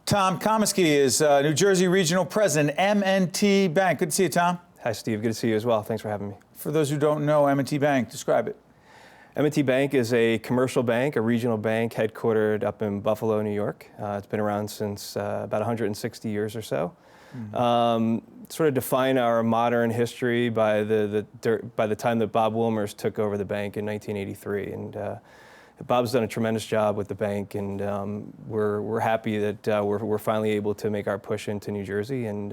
Tom Comiskey is New Jersey Regional President, M&T Bank. Good to see you, Tom. Hi, Steve. Good to see you as well. Thanks for having me. For those who don't know M&T Bank, describe it. M&T Bank is a commercial bank, a regional bank headquartered up in Buffalo, New York. It's been around since about 160 years or so. Sort of define our modern history by the time that Bob Wilmers took over the bank in 1983. And Bob's done a tremendous job with the bank, and we're happy that we're finally able to make our push into New Jersey, and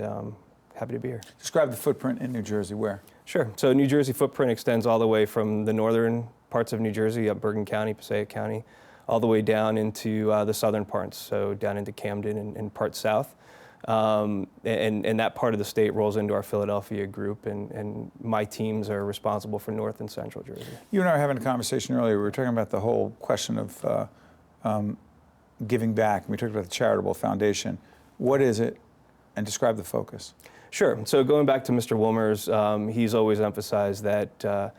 happy to be here. Describe the footprint in New Jersey. Where? Sure. So New Jersey footprint extends all the way from the northern parts of New Jersey, up Bergen County, Passaic County, all the way down into the southern parts, so down into Camden and parts south. And that part of the state rolls into our Philadelphia group, and my teams are responsible for North and Central Jersey. You and I were having a conversation earlier. We were talking about the whole question of giving back. We talked about the charitable foundation. What is it? And describe the focus. Sure. So going back to Mr. Wilmers, he's always emphasized that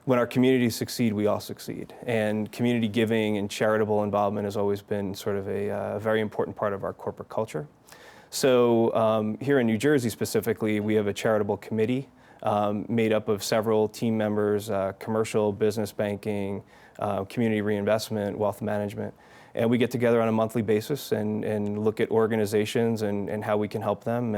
when our communities succeed, we all succeed. And community giving and charitable involvement has always been sort of a very important part of our corporate culture. So here in New Jersey specifically, we have a charitable committee made up of several team members, commercial, business banking, community reinvestment, wealth management. And we get together on a monthly basis and look at organizations and how we can help them,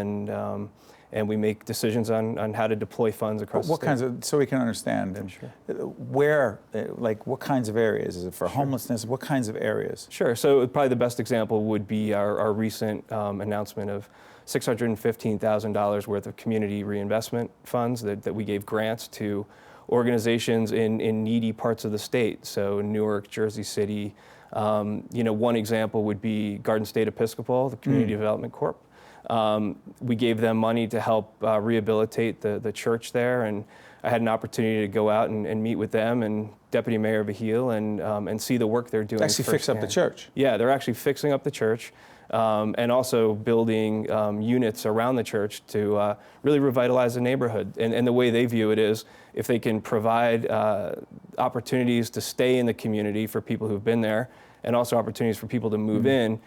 and we make decisions on how to deploy funds across the state. What kinds of, so we can understand, and sure. Where, like what kinds of areas? Is it for homelessness? What kinds of areas? Sure, so probably the best example would be our recent announcement of $615,000 worth of community reinvestment funds that we gave grants to organizations in needy parts of the state, so Newark, Jersey City. One example would be Garden State Episcopal, the Community Development Corp. We gave them money to help rehabilitate the church there, and I had an opportunity to go out and meet with them and Deputy Mayor Vahil and see the work they're doing. Actually fix up the church. Yeah, they're actually fixing up the church and also building units around the church to really revitalize the neighborhood. And the way they view it is if they can provide opportunities to stay in the community for people who've been there, and also opportunities for people to move in.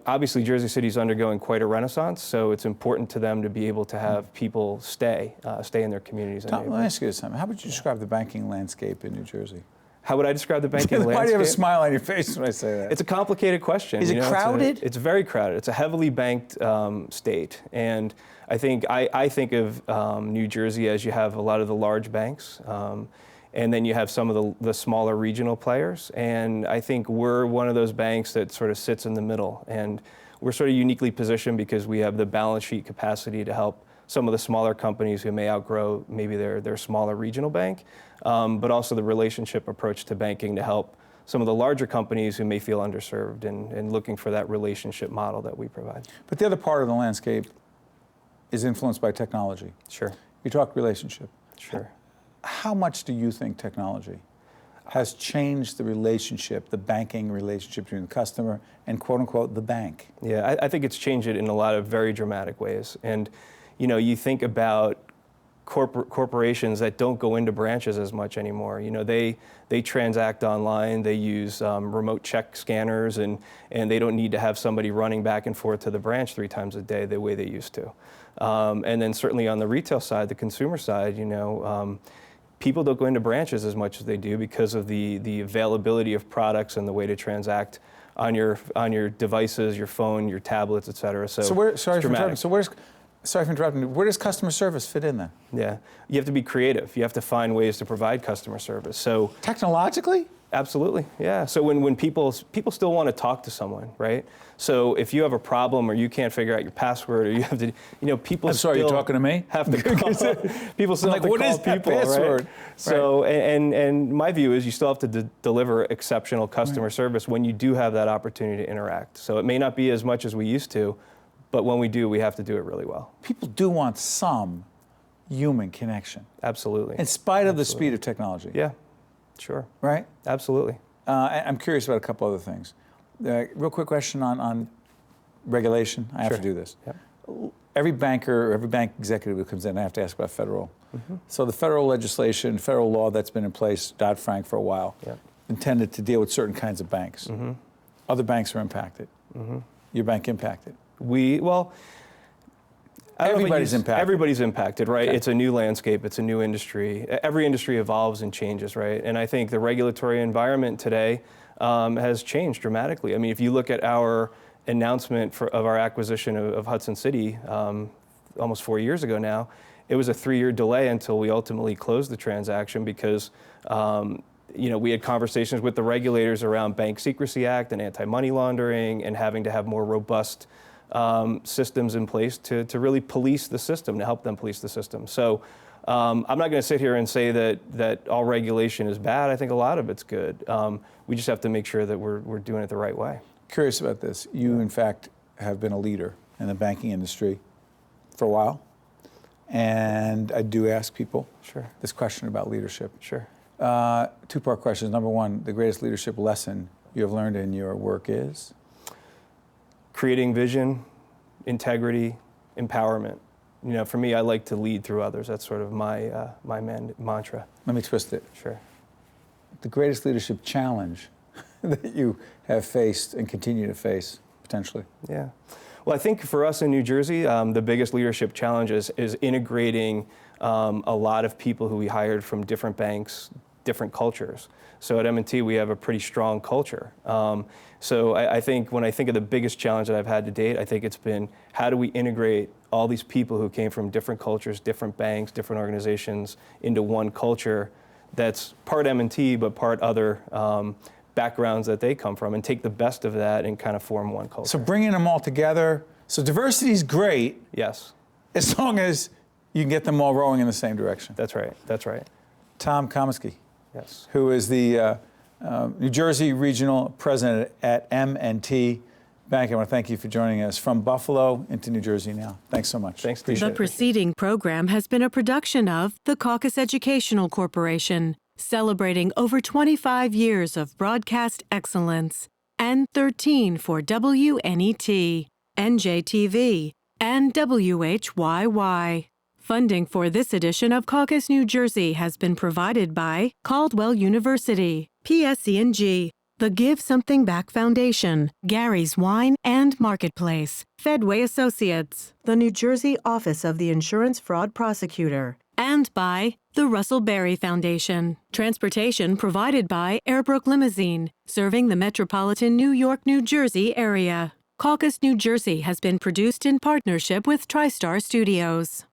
Obviously Jersey City is undergoing quite a renaissance, so it's important to them to be able to have people stay in their communities. Tom, let me ask you this time. How would you describe the banking landscape in New Jersey? How would I describe the banking landscape? Why do you have a smile on your face when I say that? It's a complicated question. Is it crowded? It's very crowded. It's a heavily banked state, and I think of New Jersey as you have a lot of the large banks. And then you have some of the smaller regional players. And I think we're one of those banks that sort of sits in the middle. And we're sort of uniquely positioned because we have the balance sheet capacity to help some of the smaller companies who may outgrow maybe their smaller regional bank, but also the relationship approach to banking to help some of the larger companies who may feel underserved and looking for that relationship model that we provide. But the other part of the landscape is influenced by technology. Sure. You talk relationship. Sure. How much do you think technology has changed the relationship, the banking relationship between the customer and, quote unquote, the bank? Yeah, I think it's changed it in a lot of very dramatic ways. And, you think about corporations that don't go into branches as much anymore. They transact online, they use remote check scanners, and they don't need to have somebody running back and forth to the branch 3 times a day the way they used to. And then certainly on the retail side, the consumer side, people don't go into branches as much as they do because of the availability of products and the way to transact on your devices, your phone, your tablets, et cetera. Sorry for interrupting. Where does customer service fit in then? Yeah, you have to be creative. You have to find ways to provide customer service. So technologically? Absolutely, yeah. So when people still want to talk to someone, right? So if you have a problem or you can't figure out your password, or you have to, people. I'm sorry, you're talking to me? Have to call. People still have to what call is that people, password? Right? So and my view is you still have to deliver exceptional customer service when you do have that opportunity to interact. So it may not be as much as we used to, but when we do, we have to do it really well. People do want some human connection. Absolutely. In spite of the speed of technology. Yeah. Sure. Right? Absolutely. I'm curious about a couple other things. Real quick question on regulation. I have to do this. Yep. Every banker, every bank executive who comes in, I have to ask about federal. So the federal legislation, federal law that's been in place, Dodd-Frank for a while, intended to deal with certain kinds of banks. Other banks are impacted. your bank impacted? Well, I don't know if Everybody's impacted. Everybody's impacted, right? Okay. It's a new landscape. It's a new industry. Every industry evolves and changes, right? And I think the regulatory environment today has changed dramatically. I mean, if you look at our announcement of our acquisition of Hudson City almost 4 years ago now, it was a 3-year delay until we ultimately closed the transaction because we had conversations with the regulators around Bank Secrecy Act and anti-money laundering and having to have more robust systems in place to really police the system, to help them police the system. So I'm not going to sit here and say that all regulation is bad. I think a lot of it's good. We just have to make sure that we're doing it the right way. Curious about this. You, in fact, have been a leader in the banking industry for a while. And I do ask people this question about leadership. Sure. Two-part questions. Number one, the greatest leadership lesson you have learned in your work is? Creating vision, integrity, empowerment. For me, I like to lead through others. That's sort of my mantra. Let me twist it. Sure. The greatest leadership challenge that you have faced and continue to face, potentially? Yeah. Well, I think for us in New Jersey, the biggest leadership challenge is integrating a lot of people who we hired from different banks, different cultures. So at M&T, we have a pretty strong culture. So I think when I think of the biggest challenge that I've had to date, I think it's been how do we integrate all these people who came from different cultures, different banks, different organizations into one culture that's part M&T but part other backgrounds that they come from, and take the best of that and kind of form one culture. So bringing them all together. So diversity is great. Yes. As long as you can get them all rowing in the same direction. That's right. That's right. Tom Comiskey, Yes. who is the New Jersey Regional President at M&T Bank. I want to thank you for joining us from Buffalo into New Jersey now. Thanks so much. Thanks, Steve. The preceding program has been a production of the Caucus Educational Corporation, celebrating over 25 years of broadcast excellence, and 13 for WNET, NJTV, and WHYY. Funding for this edition of Caucus New Jersey has been provided by Caldwell University, PSE&G, the Give Something Back Foundation, Gary's Wine and Marketplace, Fedway Associates, the New Jersey Office of the Insurance Fraud Prosecutor, and by the Russell Berry Foundation. Transportation provided by Airbrook Limousine, serving the metropolitan New York, New Jersey area. Caucus New Jersey has been produced in partnership with TriStar Studios.